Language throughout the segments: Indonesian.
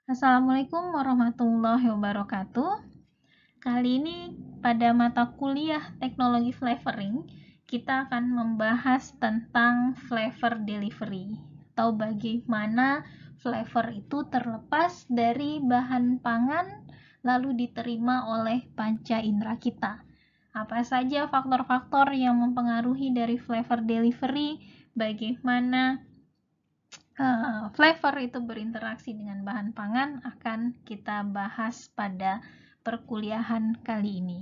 Assalamualaikum warahmatullahi wabarakatuh. Kali ini pada mata kuliah teknologi flavoring, kita akan membahas tentang flavor delivery atau bagaimana flavor itu terlepas dari bahan pangan lalu diterima oleh panca indera kita. Apa saja faktor-faktor yang mempengaruhi dari flavor delivery, bagaimana flavor itu berinteraksi dengan bahan pangan akan kita bahas pada perkuliahan kali ini.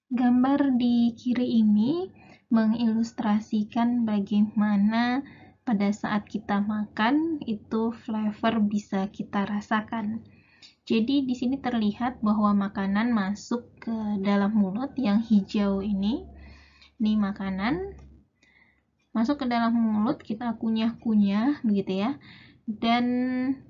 Gambar di kiri ini mengilustrasikan bagaimana pada saat kita makan itu flavor bisa kita rasakan. Jadi di sini terlihat bahwa makanan masuk ke dalam mulut yang hijau ini. Ini makanan masuk ke dalam mulut, kita kunyah-kunyah begitu ya. Dan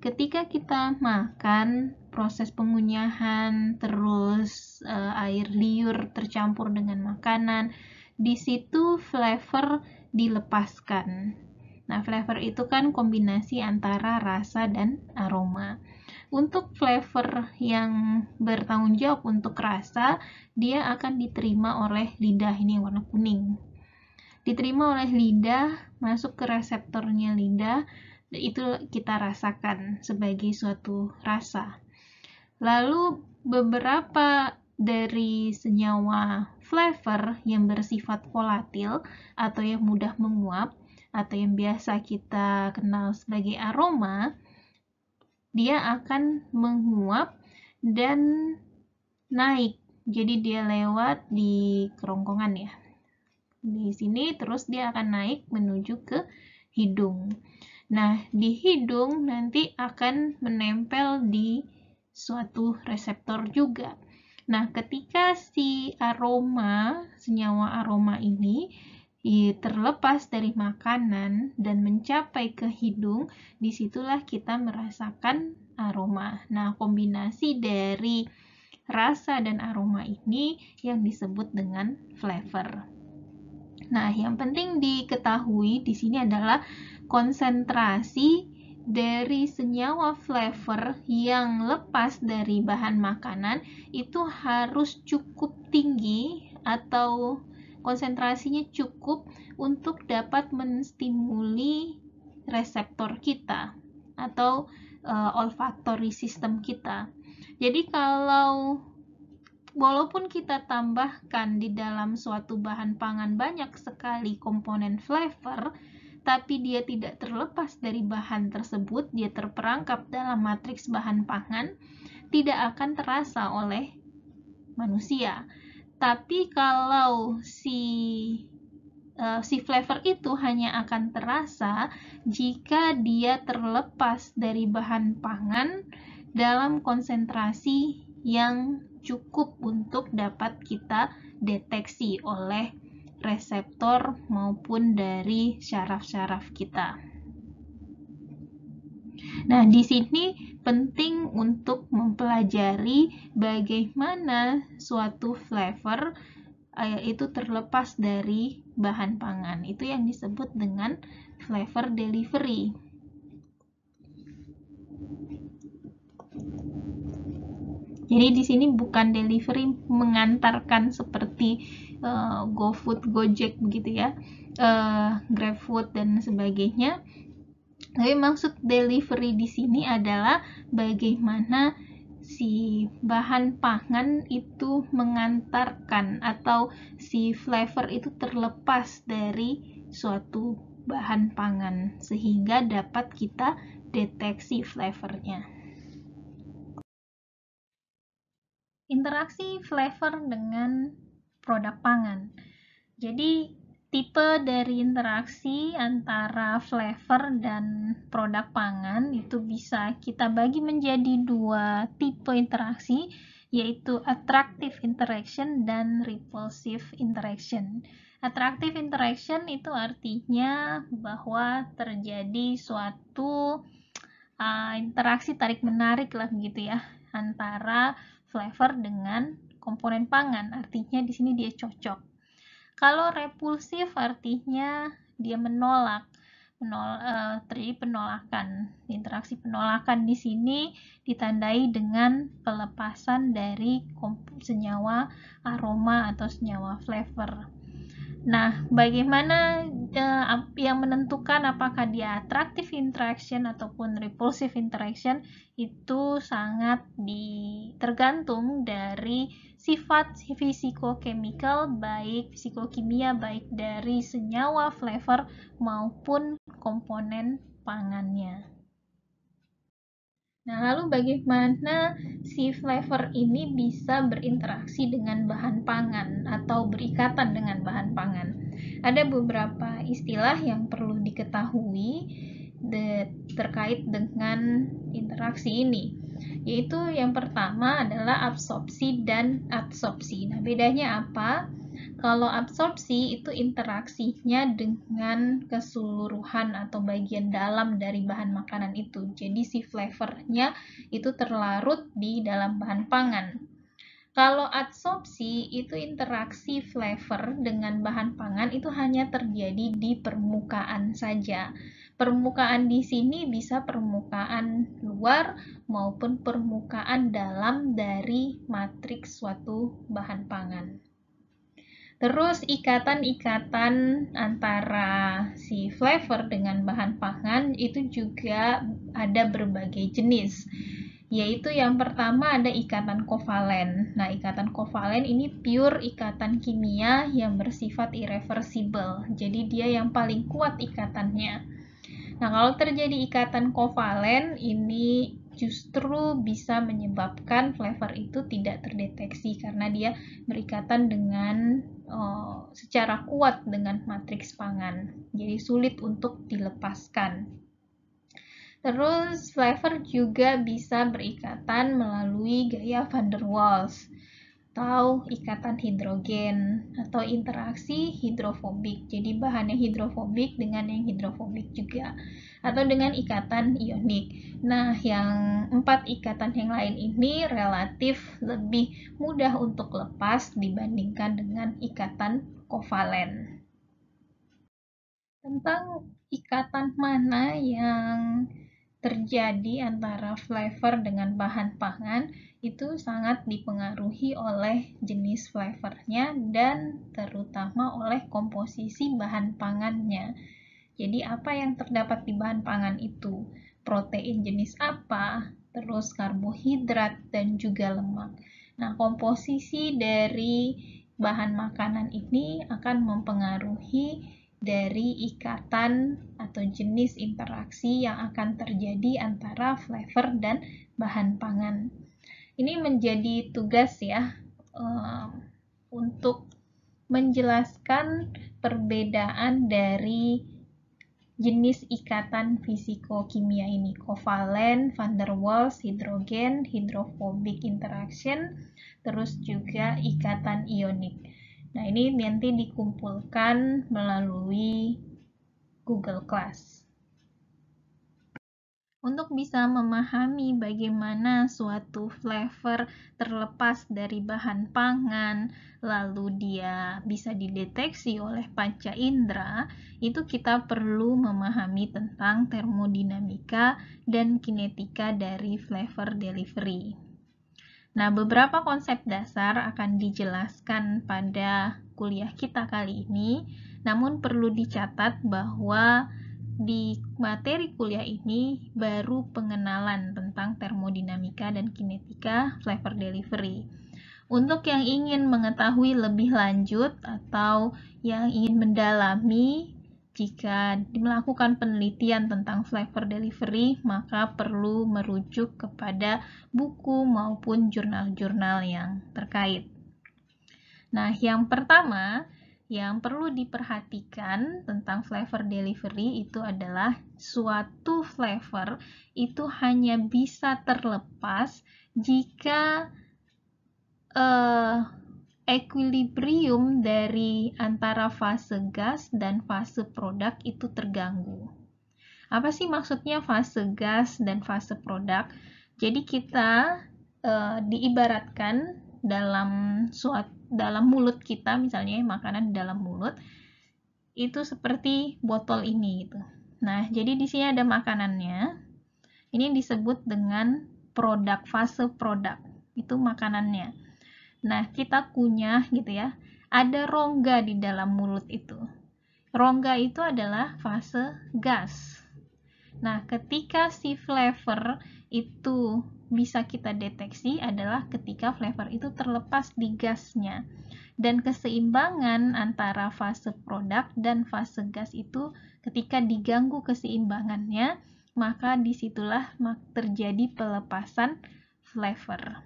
ketika kita makan, proses pengunyahan terus air liur tercampur dengan makanan, di situ flavor dilepaskan. Nah, flavor itu kan kombinasi antara rasa dan aroma. Untuk flavor yang bertanggung jawab untuk rasa, dia akan diterima oleh lidah, ini yang warna kuning. Diterima oleh lidah, masuk ke reseptornya lidah, itu kita rasakan sebagai suatu rasa. Lalu beberapa dari senyawa flavor yang bersifat volatil atau yang mudah menguap atau yang biasa kita kenal sebagai aroma, dia akan menguap dan naik. Jadi dia lewat di kerongkongan ya. Di sini terus dia akan naik menuju ke hidung. Nah, di hidung nanti akan menempel di suatu reseptor juga. Nah, ketika si aroma, senyawa aroma ini terlepas dari makanan dan mencapai ke hidung, disitulah kita merasakan aroma. Nah, kombinasi dari rasa dan aroma ini yang disebut dengan flavor. Nah, yang penting diketahui di sini adalah konsentrasi dari senyawa flavor yang lepas dari bahan makanan itu harus cukup tinggi atau konsentrasinya cukup untuk dapat menstimuli reseptor kita atau olfactory system kita. Jadi kalau walaupun kita tambahkan di dalam suatu bahan pangan banyak sekali komponen flavor, tapi dia tidak terlepas dari bahan tersebut, dia terperangkap dalam matriks bahan pangan, tidak akan terasa oleh manusia. Tapi kalau si flavor itu hanya akan terasa jika dia terlepas dari bahan pangan dalam konsentrasi yang cukup untuk dapat kita deteksi oleh reseptor maupun dari syaraf-syaraf kita. Nah, di sini penting untuk mempelajari bagaimana suatu flavor itu terlepas dari bahan pangan. Itu yang disebut dengan flavor delivery. Jadi di sini bukan delivery mengantarkan seperti GoFood, Gojek begitu ya, GrabFood dan sebagainya. Tapi maksud delivery di sini adalah bagaimana si bahan pangan itu mengantarkan atau si flavor itu terlepas dari suatu bahan pangan sehingga dapat kita deteksi flavornya. Interaksi flavor dengan produk pangan. Jadi tipe dari interaksi antara flavor dan produk pangan itu bisa kita bagi menjadi dua tipe interaksi, yaitu attractive interaction dan repulsive interaction. Attractive interaction itu artinya bahwa terjadi suatu interaksi tarik-menarik lah begitu ya antara flavor dengan komponen pangan. Artinya di sini dia cocok. Kalau repulsif artinya dia menolak, terjadi penolakan interaksi penolakan di sini ditandai dengan pelepasan dari senyawa aroma atau senyawa flavor. Nah, bagaimana yang menentukan apakah dia attractive interaction ataupun repulsive interaction itu sangat tergantung dari sifat fisikokimia baik dari senyawa flavor maupun komponen pangannya. Nah, lalu bagaimana si flavor ini bisa berinteraksi dengan bahan pangan atau berikatan dengan bahan pangan? Ada beberapa istilah yang perlu diketahui terkait dengan interaksi ini, yaitu yang pertama adalah absorpsi dan adsorpsi. Nah, bedanya apa? Kalau absorpsi itu interaksinya dengan keseluruhan atau bagian dalam dari bahan makanan itu. Jadi si flavornya itu terlarut di dalam bahan pangan. Kalau adsorpsi itu interaksi flavor dengan bahan pangan itu hanya terjadi di permukaan saja. Permukaan di sini bisa permukaan luar maupun permukaan dalam dari matriks suatu bahan pangan. Terus ikatan-ikatan antara si flavor dengan bahan pangan itu juga ada berbagai jenis. Yaitu yang pertama ada ikatan kovalen. Nah, ikatan kovalen ini pure ikatan kimia yang bersifat irreversible. Jadi dia yang paling kuat ikatannya. Nah, kalau terjadi ikatan kovalen ini justru bisa menyebabkan flavor itu tidak terdeteksi karena dia berikatan dengan secara kuat dengan matriks pangan. Jadi sulit untuk dilepaskan. Terus flavor juga bisa berikatan melalui gaya van der Waals atau ikatan hidrogen atau interaksi hidrofobik. Jadi bahannya hidrofobik dengan yang hidrofobik juga, atau dengan ikatan ionik. Nah, yang 4 ikatan yang lain ini relatif lebih mudah untuk lepas dibandingkan dengan ikatan kovalen. Tentang ikatan mana yang terjadi antara flavor dengan bahan pangan itu sangat dipengaruhi oleh jenis flavornya dan terutama oleh komposisi bahan pangannya. Jadi apa yang terdapat di bahan pangan itu? Protein jenis apa? Terus karbohidrat dan juga lemak. Nah, komposisi dari bahan makanan ini akan mempengaruhi dari ikatan atau jenis interaksi yang akan terjadi antara flavor dan bahan pangan. Ini menjadi tugas ya untuk menjelaskan perbedaan dari jenis ikatan fisikokimia ini, kovalen, van der Waals, hidrogen, hidrofobik interaction, terus juga ikatan ionik. Nah, ini nanti dikumpulkan melalui Google Class. Untuk bisa memahami bagaimana suatu flavor terlepas dari bahan pangan, lalu dia bisa dideteksi oleh panca indera, itu kita perlu memahami tentang termodinamika dan kinetika dari flavor delivery. Nah, beberapa konsep dasar akan dijelaskan pada kuliah kita kali ini, namun perlu dicatat bahwa di materi kuliah ini baru pengenalan tentang termodinamika dan kinetika flavor delivery. Untuk yang ingin mengetahui lebih lanjut atau yang ingin mendalami jika melakukan penelitian tentang flavor delivery, maka perlu merujuk kepada buku maupun jurnal-jurnal yang terkait. Nah, yang pertama yang perlu diperhatikan tentang flavor delivery itu adalah suatu flavor itu hanya bisa terlepas jika equilibrium dari antara fase gas dan fase produk itu terganggu. Apa sih maksudnya fase gas dan fase produk? Jadi kita diibaratkan dalam mulut kita, misalnya makanan di dalam mulut, itu seperti botol ini gitu. Nah, jadi di sini ada makanannya. Ini disebut dengan produk, fase produk. Itu makanannya. Nah, kita kunyah gitu ya. Ada rongga di dalam mulut itu. Rongga itu adalah fase gas. Nah, ketika si flavor itu bisa kita deteksi adalah ketika flavor itu terlepas di gasnya. Dan keseimbangan antara fase produk dan fase gas itu ketika diganggu keseimbangannya, maka disitulah terjadi pelepasan flavor.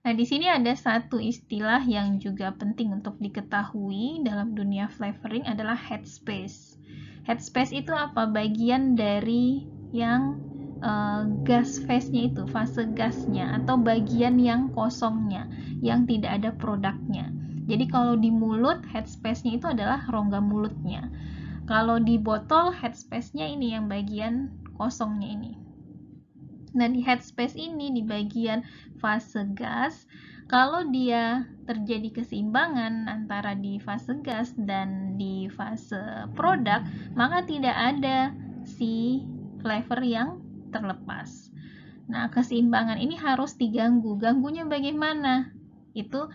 Nah, di sini ada satu istilah yang juga penting untuk diketahui dalam dunia flavoring adalah headspace. Headspace itu apa? Bagian dari yang gas phase-nya itu, fase gasnya, atau bagian yang kosongnya, yang tidak ada produknya. Jadi kalau di mulut, headspace-nya itu adalah rongga mulutnya. Kalau di botol, headspace-nya ini yang bagian kosongnya ini. Nah, di headspace ini, di bagian fase gas, kalau dia terjadi keseimbangan antara di fase gas dan di fase produk, maka tidak ada si flavor yang terlepas. Nah, keseimbangan ini harus diganggu. Ganggunya bagaimana? Itu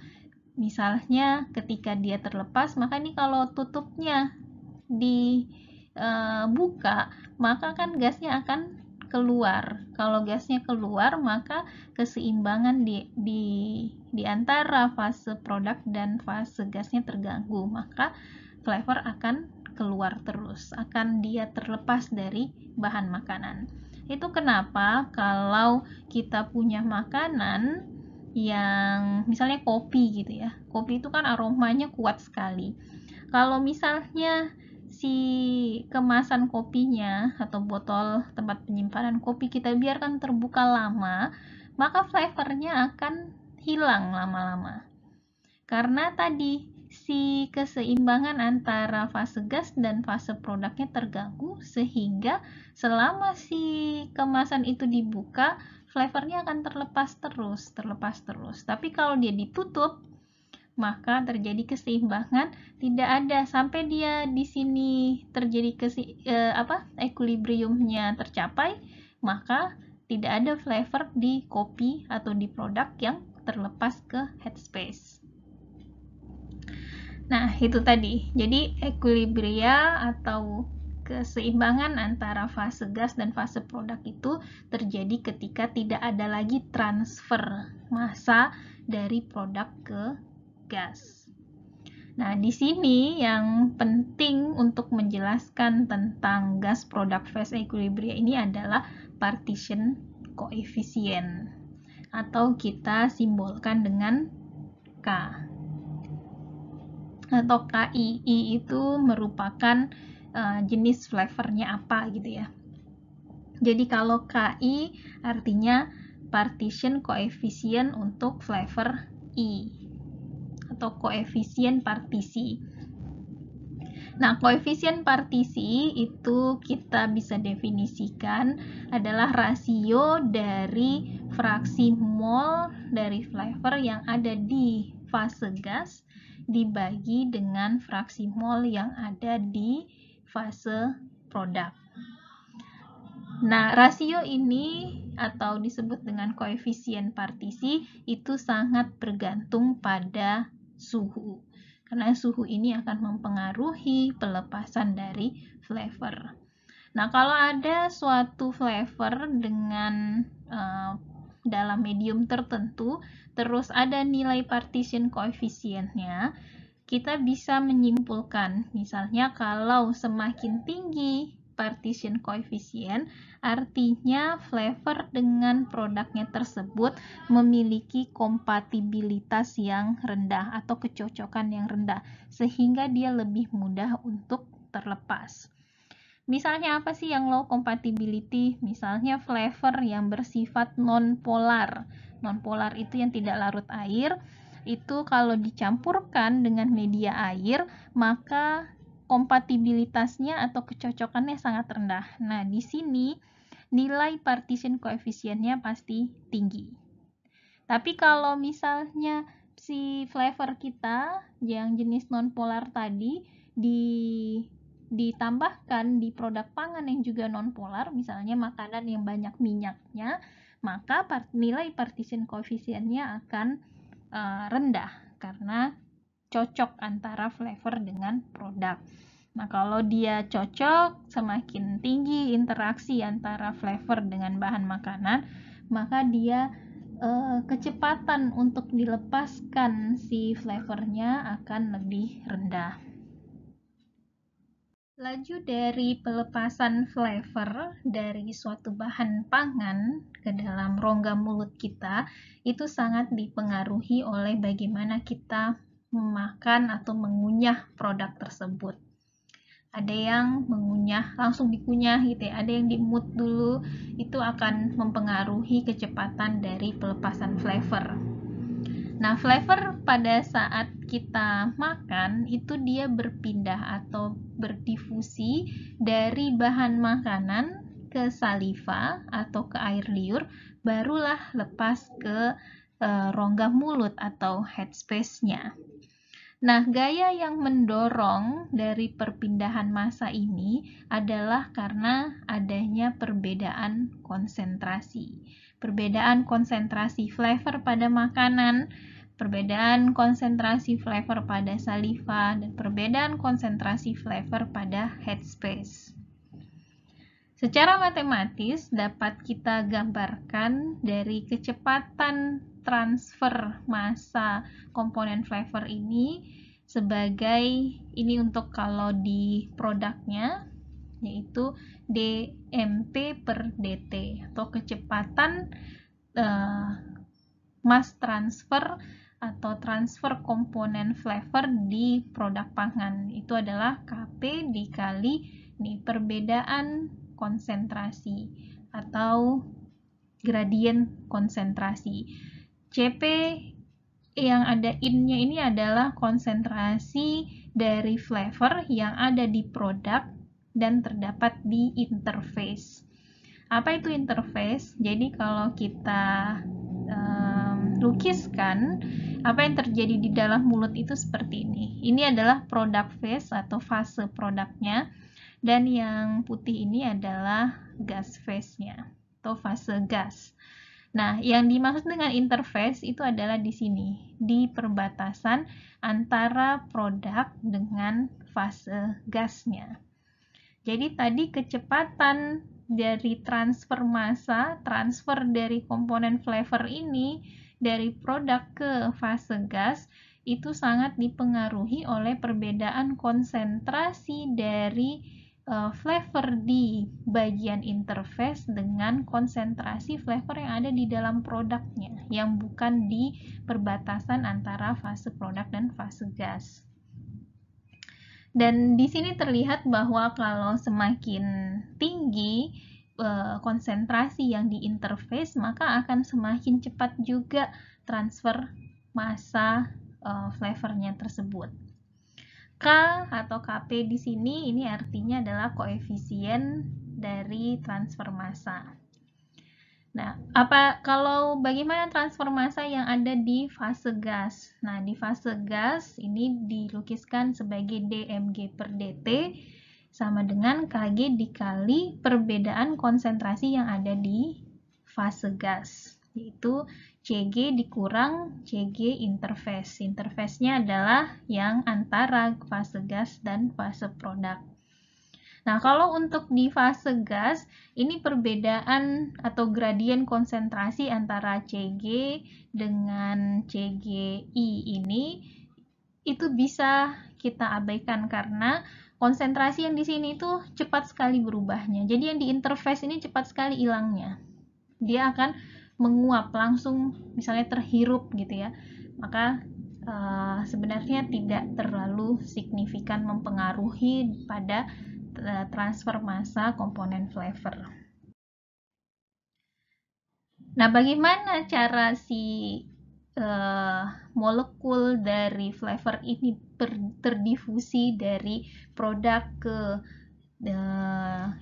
misalnya ketika dia terlepas, maka ini kalau tutupnya dibuka, maka kan gasnya akan keluar. Kalau gasnya keluar, maka keseimbangan di antara fase produk dan fase gasnya terganggu. Maka flavor akan keluar terus, akan dia terlepas dari bahan makanan. Itu kenapa kalau kita punya makanan yang misalnya kopi gitu ya. Kopi itu kan aromanya kuat sekali. Kalau misalnya si kemasan kopinya atau botol tempat penyimpanan kopi kita biarkan terbuka lama, maka flavornya akan hilang lama-lama. Karena tadi si keseimbangan antara fase gas dan fase produknya terganggu, sehingga selama si kemasan itu dibuka, flavornya akan terlepas terus. Tapi kalau dia ditutup, maka terjadi keseimbangan, tidak ada sampai dia di sini terjadi equilibriumnya tercapai, maka tidak ada flavor di kopi atau di produk yang terlepas ke headspace. Nah, itu tadi. Jadi equilibria atau keseimbangan antara fase gas dan fase produk itu terjadi ketika tidak ada lagi transfer massa dari produk ke gas. Nah, di sini yang penting untuk menjelaskan tentang gas product phase equilibria ini adalah partition coefficient, atau kita simbolkan dengan K atau KI. I itu merupakan jenis flavornya apa gitu ya. Jadi kalau KI artinya partition coefficient untuk flavor I atau koefisien partisi. Nah, koefisien partisi itu kita bisa definisikan adalah rasio dari fraksi mol dari flavor yang ada di fase gas dibagi dengan fraksi mol yang ada di fase produk. Nah, rasio ini atau disebut dengan koefisien partisi itu sangat bergantung pada suhu. Karena suhu ini akan mempengaruhi pelepasan dari flavor. Nah, kalau ada suatu flavor dengan dalam medium tertentu, terus ada nilai partition koefisiennya, kita bisa menyimpulkan, misalnya kalau semakin tinggi partition coefficient, artinya flavor dengan produknya tersebut memiliki kompatibilitas yang rendah atau kecocokan yang rendah, sehingga dia lebih mudah untuk terlepas. Misalnya apa sih yang low compatibility? Misalnya flavor yang bersifat non-polar. Non-polar itu yang tidak larut air. Itu kalau dicampurkan dengan media air, maka kompatibilitasnya atau kecocokannya sangat rendah. Nah, di sini nilai partition coefficientnya pasti tinggi. Tapi kalau misalnya si flavor kita yang jenis non-polar tadi ditambahkan di produk pangan yang juga nonpolar, misalnya makanan yang banyak minyaknya, maka nilai partition koefisiennya akan rendah karena cocok antara flavor dengan produk. Nah, kalau dia cocok, semakin tinggi interaksi antara flavor dengan bahan makanan, maka dia kecepatan untuk dilepaskan si flavornya akan lebih rendah. Laju dari pelepasan flavor dari suatu bahan pangan ke dalam rongga mulut kita itu sangat dipengaruhi oleh bagaimana kita memakan atau mengunyah produk tersebut. Ada yang mengunyah, langsung dikunyah gitu ya, ada yang dimut dulu, itu akan mempengaruhi kecepatan dari pelepasan flavor. Nah, flavor pada saat kita makan itu dia berpindah atau berdifusi dari bahan makanan ke saliva atau ke air liur, barulah lepas ke rongga mulut atau headspace-nya. Nah, gaya yang mendorong dari perpindahan massa ini adalah karena adanya perbedaan konsentrasi. Perbedaan konsentrasi flavor pada makanan, perbedaan konsentrasi flavor pada saliva, dan perbedaan konsentrasi flavor pada headspace. Secara matematis dapat kita gambarkan dari kecepatan transfer massa komponen flavor ini sebagai ini untuk kalau di produknya yaitu dmp per dt atau kecepatan mass transfer atau transfer komponen flavor di produk pangan. Itu adalah Kp dikali perbedaan konsentrasi atau gradien konsentrasi. Cp yang ada in-nya ini adalah konsentrasi dari flavor yang ada di produk dan terdapat di interface. Apa itu interface? Jadi kalau kita lukiskan apa yang terjadi di dalam mulut itu seperti ini. Ini adalah product phase atau fase produknya. Dan yang putih ini adalah gas phase-nya atau fase gas. Nah, yang dimaksud dengan interface itu adalah di sini, di perbatasan antara produk dengan fase gasnya. Jadi tadi kecepatan dari transfer massa, transfer dari komponen flavor ini dari produk ke fase gas itu sangat dipengaruhi oleh perbedaan konsentrasi dari flavor di bagian interface dengan konsentrasi flavor yang ada di dalam produknya, yang bukan di perbatasan antara fase produk dan fase gas. Dan di sini terlihat bahwa kalau semakin tinggi konsentrasi yang di interface, maka akan semakin cepat juga transfer massa flavornya tersebut. K atau Kp di sini ini artinya adalah koefisien dari transfer massa. Nah, bagaimana transfer massa yang ada di fase gas? Nah, di fase gas ini dilukiskan sebagai dmg per dt sama dengan Kg dikali perbedaan konsentrasi yang ada di fase gas, yaitu Cg dikurang Cg interface. Interface-nya adalah yang antara fase gas dan fase produk. Nah, kalau untuk di fase gas, ini perbedaan atau gradien konsentrasi antara Cg dengan Cgi ini itu bisa kita abaikan karena konsentrasi yang di sini itu cepat sekali berubahnya. Jadi yang di interface ini cepat sekali hilangnya. Dia akan menguap langsung, misalnya terhirup gitu ya. Maka sebenarnya tidak terlalu signifikan mempengaruhi pada transfer massa komponen flavor. Nah, bagaimana cara si molekul dari flavor ini terdifusi dari produk ke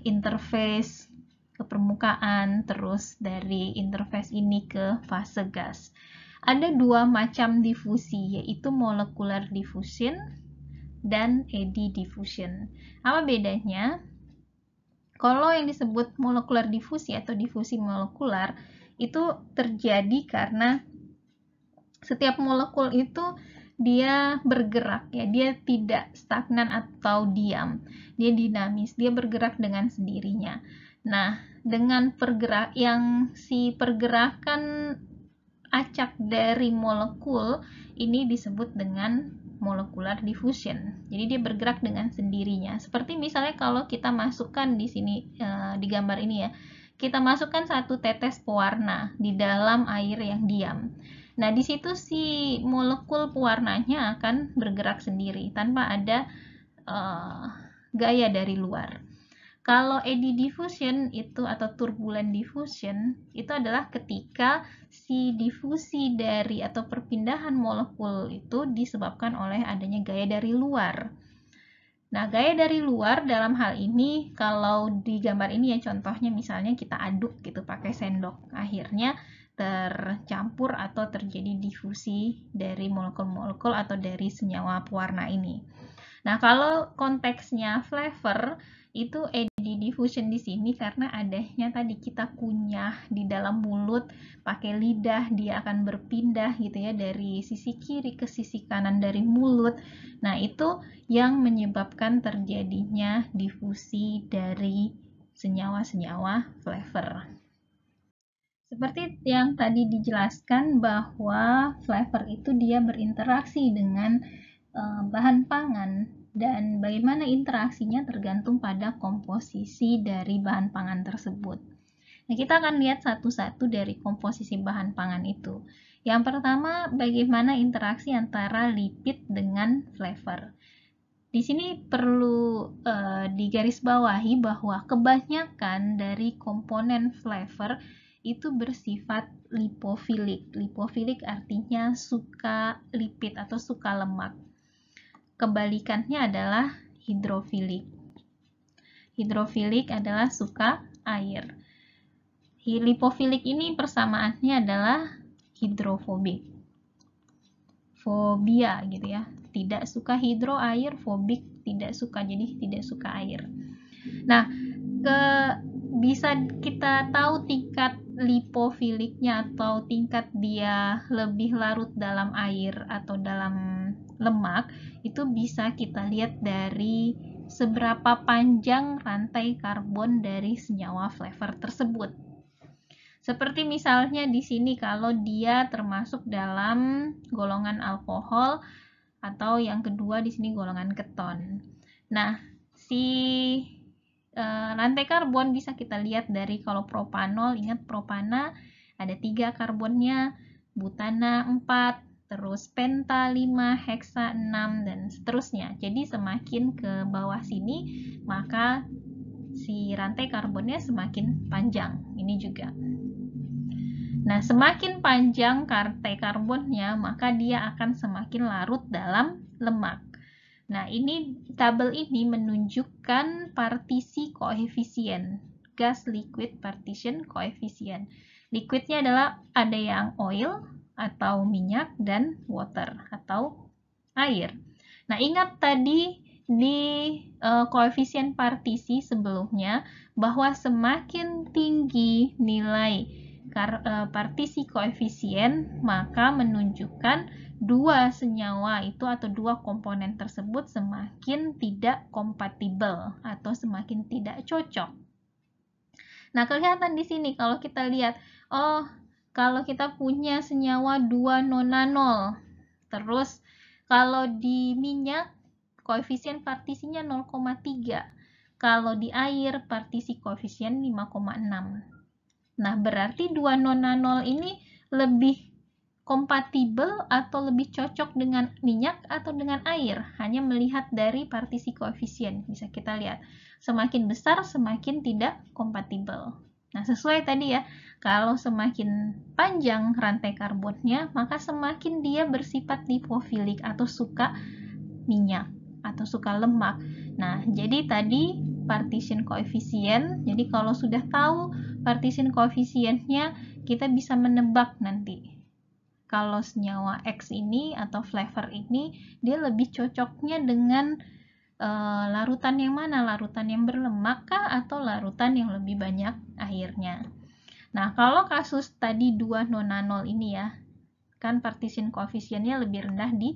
interface, ke permukaan, terus dari interface ini ke fase gas. Ada dua macam difusi, yaitu molecular diffusion dan eddy diffusion. Apa bedanya? Kalau yang disebut molekular difusi atau difusi molekular itu terjadi karena setiap molekul itu dia bergerak ya, dia tidak stagnan atau diam, dia dinamis, dia bergerak dengan sendirinya. Nah, dengan pergerakan acak dari molekul ini disebut dengan molecular diffusion. Jadi dia bergerak dengan sendirinya. Seperti misalnya kalau kita masukkan di sini di gambar ini ya, kita masukkan satu tetes pewarna di dalam air yang diam. Nah, di situ si molekul pewarnanya akan bergerak sendiri tanpa ada gaya dari luar. Kalau eddy diffusion itu atau turbulent diffusion itu adalah ketika si difusi dari atau perpindahan molekul itu disebabkan oleh adanya gaya dari luar. Nah, gaya dari luar dalam hal ini kalau di gambar ini ya contohnya misalnya kita aduk gitu pakai sendok, akhirnya tercampur atau terjadi difusi dari molekul-molekul atau dari senyawa pewarna ini. Nah, kalau konteksnya flavor itu eddy diffusion di sini karena adanya tadi kita kunyah di dalam mulut pakai lidah, dia akan berpindah gitu ya dari sisi kiri ke sisi kanan dari mulut. Nah, itu yang menyebabkan terjadinya difusi dari senyawa-senyawa flavor. Seperti yang tadi dijelaskan bahwa flavor itu dia berinteraksi dengan bahan pangan dan bagaimana interaksinya tergantung pada komposisi dari bahan pangan tersebut. Nah, kita akan lihat satu-satu dari komposisi bahan pangan itu. Yang pertama, bagaimana interaksi antara lipid dengan flavor. Di sini perlu digarisbawahi bahwa kebanyakan dari komponen flavor itu bersifat lipofilik. Lipofilik artinya suka lipid atau suka lemak. Kebalikannya adalah hidrofilik. Hidrofilik adalah suka air. Lipofilik ini persamaannya adalah hidrofobik. Fobia gitu ya. Tidak suka hidro, air, fobik tidak suka, jadi tidak suka air. Nah, bisa kita tahu tingkat lipofiliknya atau tingkat dia lebih larut dalam air atau dalam lemak itu bisa kita lihat dari seberapa panjang rantai karbon dari senyawa flavor tersebut. Seperti misalnya di sini kalau dia termasuk dalam golongan alkohol atau yang kedua di sini golongan keton. Nah, si rantai karbon bisa kita lihat dari kalau propanol, ingat propana ada 3 karbonnya, butana 4, terus penta 5, heksa 6, dan seterusnya. Jadi semakin ke bawah sini, maka si rantai karbonnya semakin panjang. Ini juga. Nah, semakin panjang rantai karbonnya, maka dia akan semakin larut dalam lemak. Nah, ini tabel ini menunjukkan partisi koefisien, gas liquid partition coefficient. Liquidnya adalah ada yang oil atau minyak dan water atau air. Nah, ingat tadi di koefisien partisi sebelumnya bahwa semakin tinggi nilai partisi koefisien maka menunjukkan dua senyawa itu atau dua komponen tersebut semakin tidak kompatibel atau semakin tidak cocok. Nah, kelihatan di sini kalau kita lihat, oh, kalau kita punya senyawa 2 nonanol, terus kalau di minyak koefisien partisinya 0,3, kalau di air partisi koefisien 5,6. Nah, berarti 2 nonanol ini lebih kompatibel atau lebih cocok dengan minyak atau dengan air, hanya melihat dari partisi koefisien. Bisa kita lihat, semakin besar semakin tidak kompatibel. Nah, sesuai tadi ya, kalau semakin panjang rantai karbonnya, maka semakin dia bersifat lipofilik atau suka minyak atau suka lemak. Nah, jadi tadi partition koefisien, jadi kalau sudah tahu partition koefisiennya, kita bisa menebak nanti kalau senyawa X ini atau flavor ini dia lebih cocoknya dengan larutan yang mana? Larutan yang berlemak kah atau larutan yang lebih banyak airnya? Nah, kalau kasus tadi 2 nonanol ini ya, kan partition koefisiennya lebih rendah di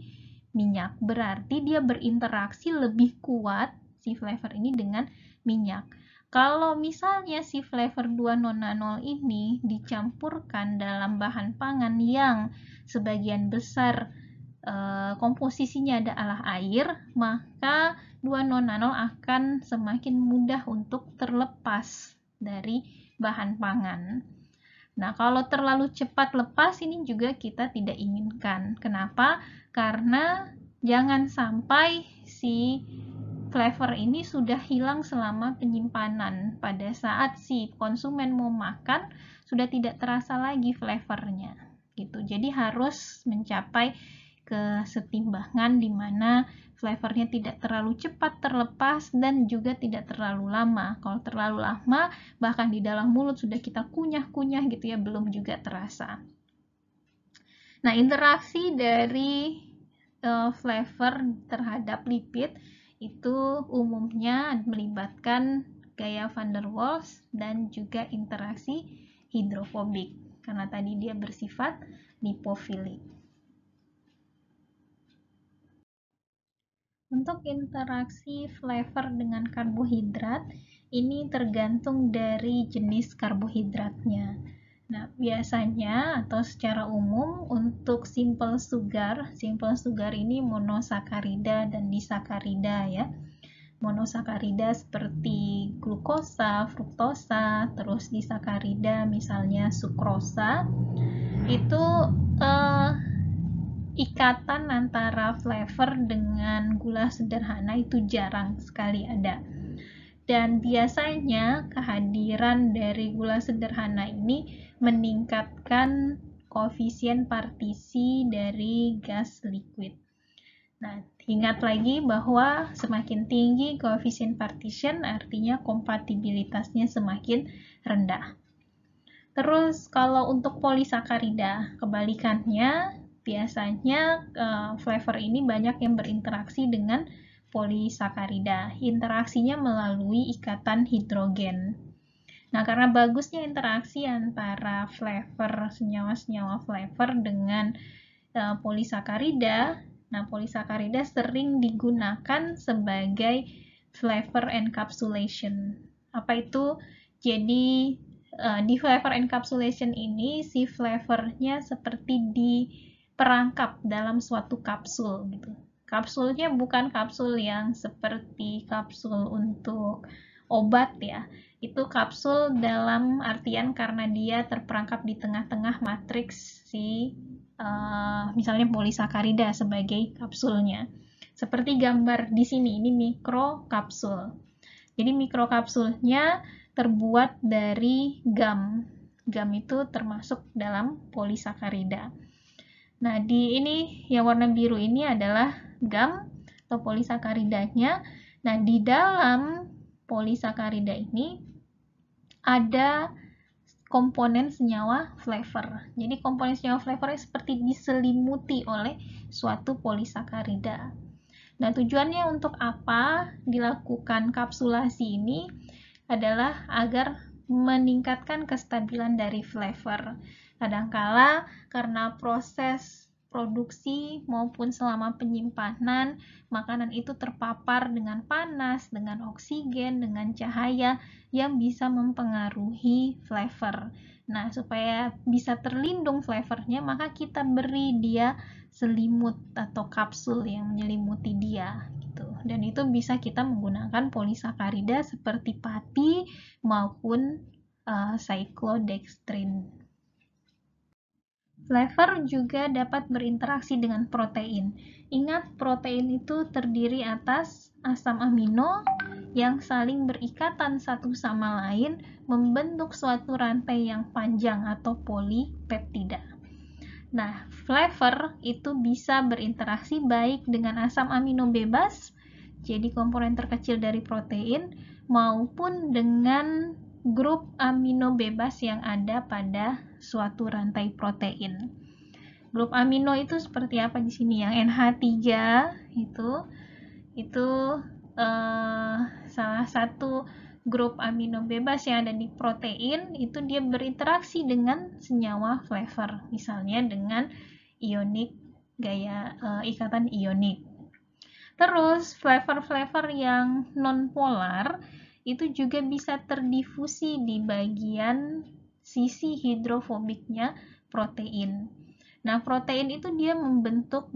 minyak. Berarti dia berinteraksi lebih kuat si flavor ini dengan minyak. Kalau misalnya si flavor 2 nonanol ini dicampurkan dalam bahan pangan yang sebagian besar komposisinya adalah air, maka 2 nonanol akan semakin mudah untuk terlepas dari bahan pangan. Nah, kalau terlalu cepat lepas ini juga kita tidak inginkan. Kenapa? Karena jangan sampai si flavor ini sudah hilang selama penyimpanan. Pada saat si konsumen mau makan, sudah tidak terasa lagi flavornya. Gitu. Jadi harus mencapai kesetimbangan di mana flavornya tidak terlalu cepat terlepas dan juga tidak terlalu lama. Kalau terlalu lama, bahkan di dalam mulut sudah kita kunyah-kunyah gitu ya, belum juga terasa. Nah, interaksi dari flavor terhadap lipid itu umumnya melibatkan gaya van der Waals dan juga interaksi hidrofobik, karena tadi dia bersifat lipofilik. Untuk interaksi flavor dengan karbohidrat, ini tergantung dari jenis karbohidratnya. Nah, biasanya atau secara umum untuk simple sugar ini monosakarida dan disakarida ya. Monosakarida seperti glukosa, fruktosa, terus disakarida misalnya sukrosa. Itu ikatan antara flavor dengan gula sederhana itu jarang sekali ada. Dan biasanya kehadiran dari gula sederhana ini meningkatkan koefisien partisi dari gas liquid. Nah, ingat lagi bahwa semakin tinggi koefisien partition artinya kompatibilitasnya semakin rendah. Terus kalau untuk polisakarida, kebalikannya biasanya flavor ini banyak yang berinteraksi dengan polisakarida. Interaksinya melalui ikatan hidrogen. Nah, karena bagusnya interaksi antara flavor, senyawa-senyawa flavor dengan polisakarida, nah polisakarida sering digunakan sebagai flavor encapsulation. Apa itu? Jadi di flavor encapsulation ini si flavornya seperti diperangkap dalam suatu kapsul gitu. Kapsulnya bukan kapsul yang seperti kapsul untuk obat ya. Itu kapsul dalam artian karena dia terperangkap di tengah-tengah matriks si misalnya polisakarida sebagai kapsulnya. Seperti gambar di sini, ini mikrokapsul. Jadi mikrokapsulnya terbuat dari gum. Gum itu termasuk dalam polisakarida. Nah, di ini yang warna biru ini adalah gum atau polisakaridanya. Nah, di dalam polisakarida ini ada komponen senyawa flavor. Jadi komponen senyawa flavor seperti diselimuti oleh suatu polisakarida. Nah, tujuannya untuk apa dilakukan kapsulasi ini adalah agar meningkatkan kestabilan dari flavor. Kadangkala karena proses produksi maupun selama penyimpanan, makanan itu terpapar dengan panas, dengan oksigen, dengan cahaya yang bisa mempengaruhi flavor. Nah, supaya bisa terlindung flavornya, maka kita beri dia selimut atau kapsul yang menyelimuti dia. Dan itu bisa kita menggunakan polisakarida seperti pati maupun cyclodextrin. Flavor juga dapat berinteraksi dengan protein. Ingat, protein itu terdiri atas asam amino yang saling berikatan satu sama lain membentuk suatu rantai yang panjang atau polipeptida. Nah, flavor itu bisa berinteraksi baik dengan asam amino bebas, jadi komponen terkecil dari protein, maupun dengan grup amino bebas yang ada pada suatu rantai protein. Grup amino itu seperti apa di sini? Yang NH3 itu salah satu grup amino bebas yang ada di protein, itu dia berinteraksi dengan senyawa flavor, misalnya dengan ionik gaya ikatan ionik. Terus flavor-flavor yang non-polar itu juga bisa terdifusi di bagian sisi hidrofobiknya protein. Nah, protein itu dia membentuk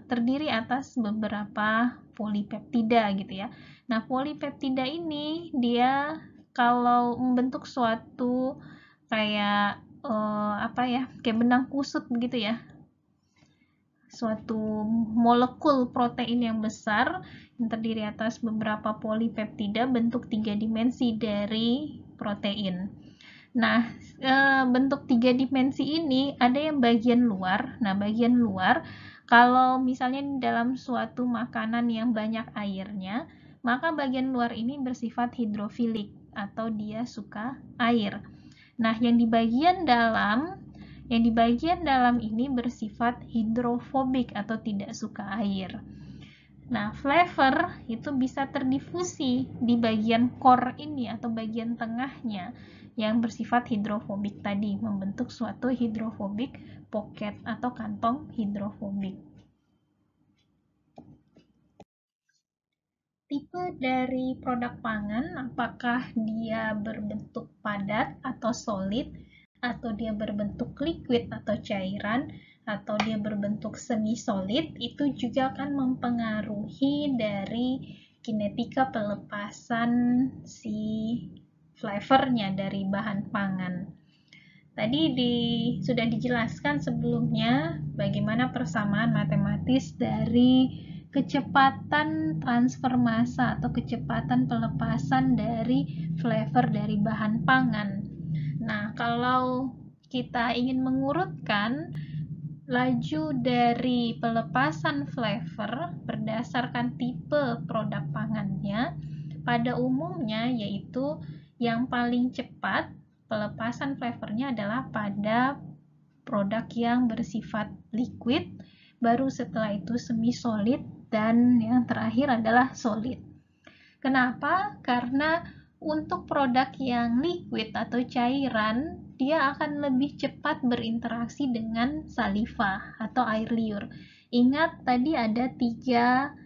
terdiri atas beberapa polipeptida gitu ya. Nah, polipeptida ini dia kalau membentuk suatu kayak kayak benang kusut begitu ya. Suatu molekul protein yang besar yang terdiri atas beberapa polipeptida bentuk 3 dimensi dari protein. Nah, bentuk 3 dimensi ini ada yang bagian luar. Nah, bagian luar, kalau misalnya dalam suatu makanan yang banyak airnya, maka bagian luar ini bersifat hidrofilik atau dia suka air. Nah, yang di bagian dalam ini bersifat hidrofobik atau tidak suka air. Nah, flavor itu bisa terdifusi di bagian core ini atau bagian tengahnya yang bersifat hidrofobik tadi, membentuk suatu hidrofobik pocket atau kantong hidrofobik. Tipe dari produk pangan, apakah dia berbentuk padat atau solid, atau dia berbentuk liquid atau cairan, atau dia berbentuk semi-solid, itu juga akan mempengaruhi dari kinetika pelepasan si flavornya dari bahan pangan. Tadi sudah dijelaskan sebelumnya bagaimana persamaan matematis dari kecepatan transfer massa atau kecepatan pelepasan dari flavor dari bahan pangan. Nah, kalau kita ingin mengurutkan laju dari pelepasan flavor berdasarkan tipe produk pangannya, pada umumnya yaitu yang paling cepat pelepasan flavornya adalah pada produk yang bersifat liquid, baru setelah itu semi-solid, dan yang terakhir adalah solid. Kenapa? Karena untuk produk yang liquid atau cairan, dia akan lebih cepat berinteraksi dengan saliva atau air liur. Ingat tadi ada 3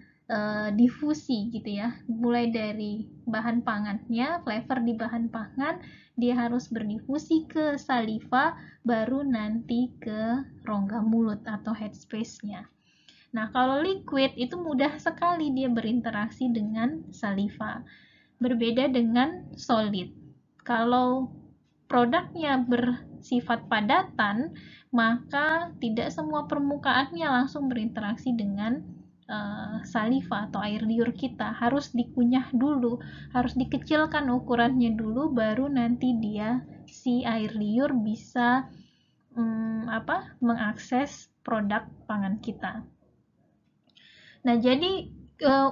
difusi gitu ya, mulai dari bahan pangannya, flavor di bahan pangan, dia harus berdifusi ke saliva, baru nanti ke rongga mulut atau headspace-nya. Nah, kalau liquid itu mudah sekali dia berinteraksi dengan saliva. Berbeda dengan solid. Kalau produknya bersifat padatan, maka tidak semua permukaannya langsung berinteraksi dengan saliva atau air liur kita. Harus dikunyah dulu, harus dikecilkan ukurannya dulu, baru nanti dia si air liur bisa mengakses produk pangan kita. Nah, jadi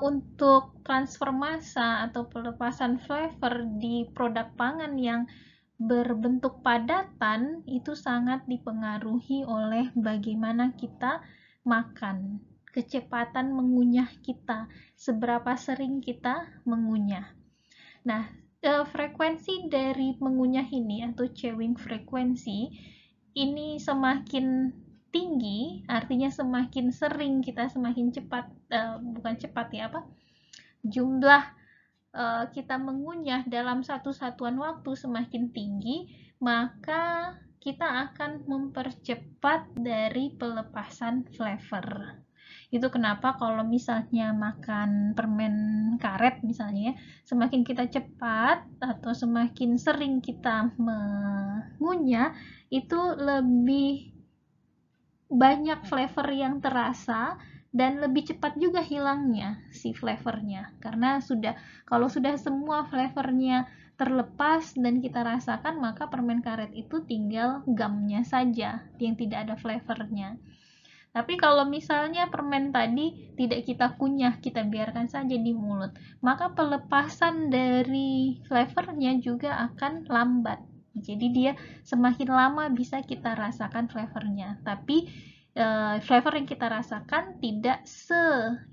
untuk transfer massa atau pelepasan flavor di produk pangan yang berbentuk padatan itu sangat dipengaruhi oleh bagaimana kita makan, kecepatan mengunyah kita, seberapa sering kita mengunyah. Nah, frekuensi dari mengunyah ini atau chewing frekuensi ini semakin tinggi, artinya semakin sering kita semakin cepat, jumlah kita mengunyah dalam satu satuan waktu semakin tinggi, maka kita akan mempercepat dari pelepasan flavor. Itu kenapa kalau misalnya makan permen karet misalnya, semakin kita cepat atau semakin sering kita mengunyah, itu lebih banyak flavor yang terasa dan lebih cepat juga hilangnya si flavornya, karena kalau sudah semua flavornya terlepas dan kita rasakan, maka permen karet itu tinggal gumnya saja yang tidak ada flavornya. Tapi kalau misalnya permen tadi tidak kita kunyah, kita biarkan saja di mulut, maka pelepasan dari flavornya juga akan lambat. Jadi dia semakin lama bisa kita rasakan flavornya. Tapi flavor yang kita rasakan tidak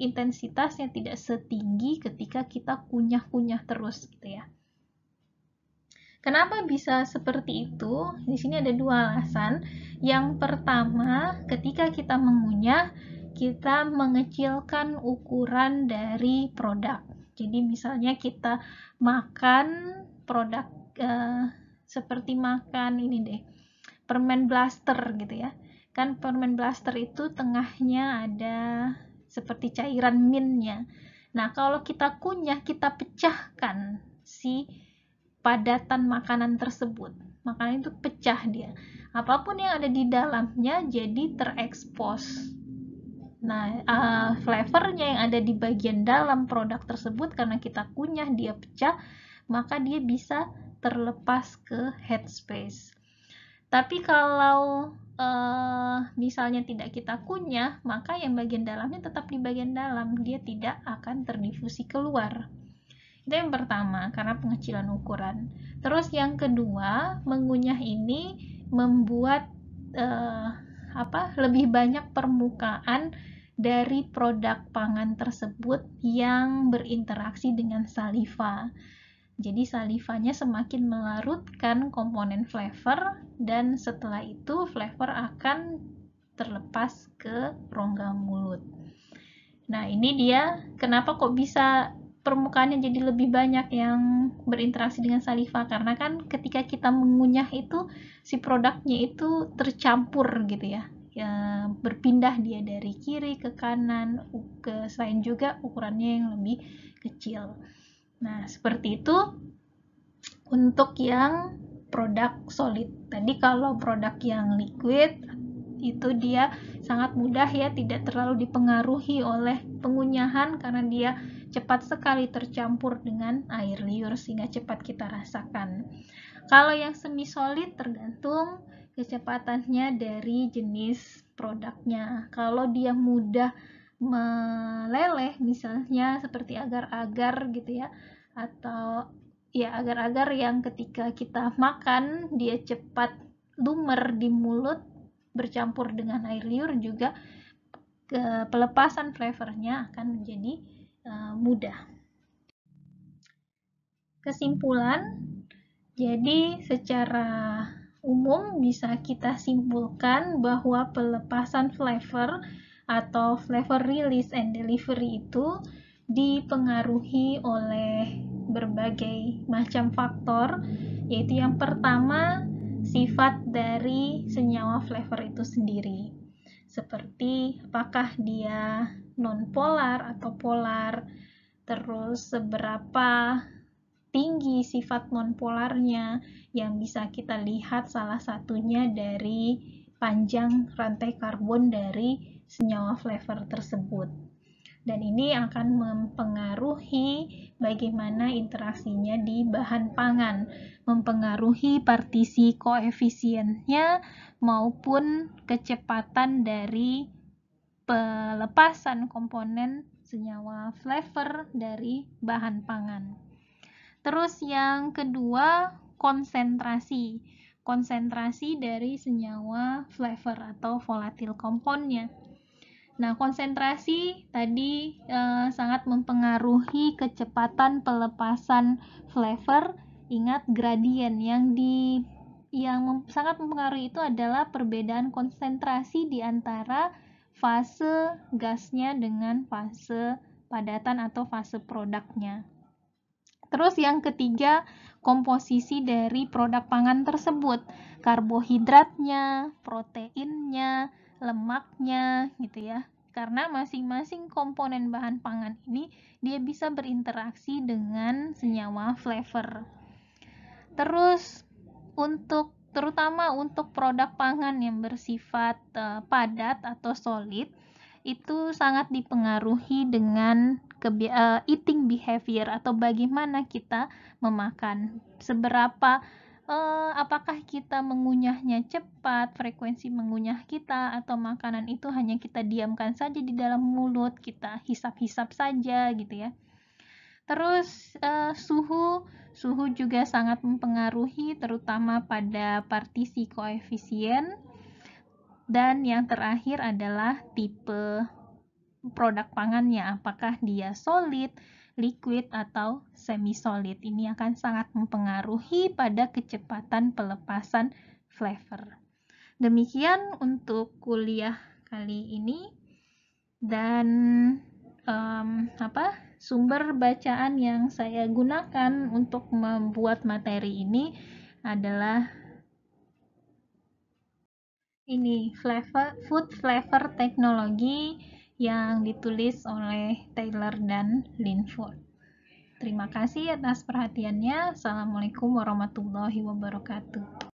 intensitasnya tidak setinggi ketika kita kunyah-kunyah terus gitu ya. Kenapa bisa seperti itu? Di sini ada dua alasan. Yang pertama, ketika kita mengunyah, kita mengecilkan ukuran dari produk. Jadi misalnya kita makan produk seperti makan ini deh, permen blaster gitu ya. Kan permen blaster itu tengahnya ada seperti cairan mintnya. Nah, kalau kita kunyah, kita pecahkan si padatan makanan tersebut. Makanan itu pecah dia. Apapun yang ada di dalamnya jadi terekspos. Nah, flavornya yang ada di bagian dalam produk tersebut karena kita kunyah dia pecah, maka dia bisa terlepas ke headspace. Tapi kalau misalnya tidak kita kunyah, maka yang bagian dalamnya tetap di bagian dalam, dia tidak akan terdifusi keluar. Itu yang pertama, karena pengecilan ukuran. Terus yang kedua, mengunyah ini membuat lebih banyak permukaan dari produk pangan tersebut yang berinteraksi dengan saliva. Jadi salivanya semakin melarutkan komponen flavor dan setelah itu flavor akan terlepas ke rongga mulut. Nah, ini dia kenapa kok bisa permukaannya jadi lebih banyak yang berinteraksi dengan saliva, karena kan ketika kita mengunyah itu si produknya itu tercampur gitu ya, berpindah dia dari kiri ke kanan, selain juga ukurannya yang lebih kecil. Nah, seperti itu untuk yang produk solid. Tadi kalau produk yang liquid itu dia sangat mudah ya, tidak terlalu dipengaruhi oleh pengunyahan karena dia cepat sekali tercampur dengan air liur sehingga cepat kita rasakan. Kalau yang semi solid tergantung kecepatannya dari jenis produknya. Kalau dia mudah meleleh misalnya seperti agar-agar gitu ya, atau ya agar-agar yang ketika kita makan dia cepat lumer di mulut bercampur dengan air liur, juga pelepasan flavornya akan menjadi mudah. Kesimpulan, jadi secara umum bisa kita simpulkan bahwa pelepasan flavor atau flavor release and delivery itu dipengaruhi oleh berbagai macam faktor, yaitu yang pertama sifat dari senyawa flavor itu sendiri, seperti apakah dia non-polar atau polar, terus seberapa tinggi sifat non-polarnya, yang bisa kita lihat salah satunya dari panjang rantai karbon dari senyawa flavor tersebut. Dan ini akan mempengaruhi bagaimana interaksinya di bahan pangan, mempengaruhi partisi koefisiennya maupun kecepatan dari pelepasan komponen senyawa flavor dari bahan pangan. Terus yang kedua, konsentrasi. Konsentrasi dari senyawa flavor atau volatile compound-nya. Nah, konsentrasi tadi sangat mempengaruhi kecepatan pelepasan flavor. Ingat gradien yang sangat mempengaruhi itu adalah perbedaan konsentrasi di antara fase gasnya dengan fase padatan atau fase produknya. Terus yang ketiga, komposisi dari produk pangan tersebut, karbohidratnya, proteinnya, lemaknya gitu ya. Karena masing-masing komponen bahan pangan ini dia bisa berinteraksi dengan senyawa flavor. Terus terutama untuk produk pangan yang bersifat padat atau solid, itu sangat dipengaruhi dengan eating behavior atau bagaimana kita memakan, seberapa apakah kita mengunyahnya cepat, frekuensi mengunyah kita, atau makanan itu hanya kita diamkan saja di dalam mulut, kita hisap-hisap saja gitu ya. Terus suhu juga sangat mempengaruhi, terutama pada partisi koefisien. Dan yang terakhir adalah tipe produk pangannya, apakah dia solid, liquid, atau semi-solid. Ini akan sangat mempengaruhi pada kecepatan pelepasan flavor. Demikian untuk kuliah kali ini, dan sumber bacaan yang saya gunakan untuk membuat materi ini adalah ini, Food Flavor Technology, yang ditulis oleh Taylor dan Linford. Terima kasih atas perhatiannya. Assalamualaikum warahmatullahi wabarakatuh.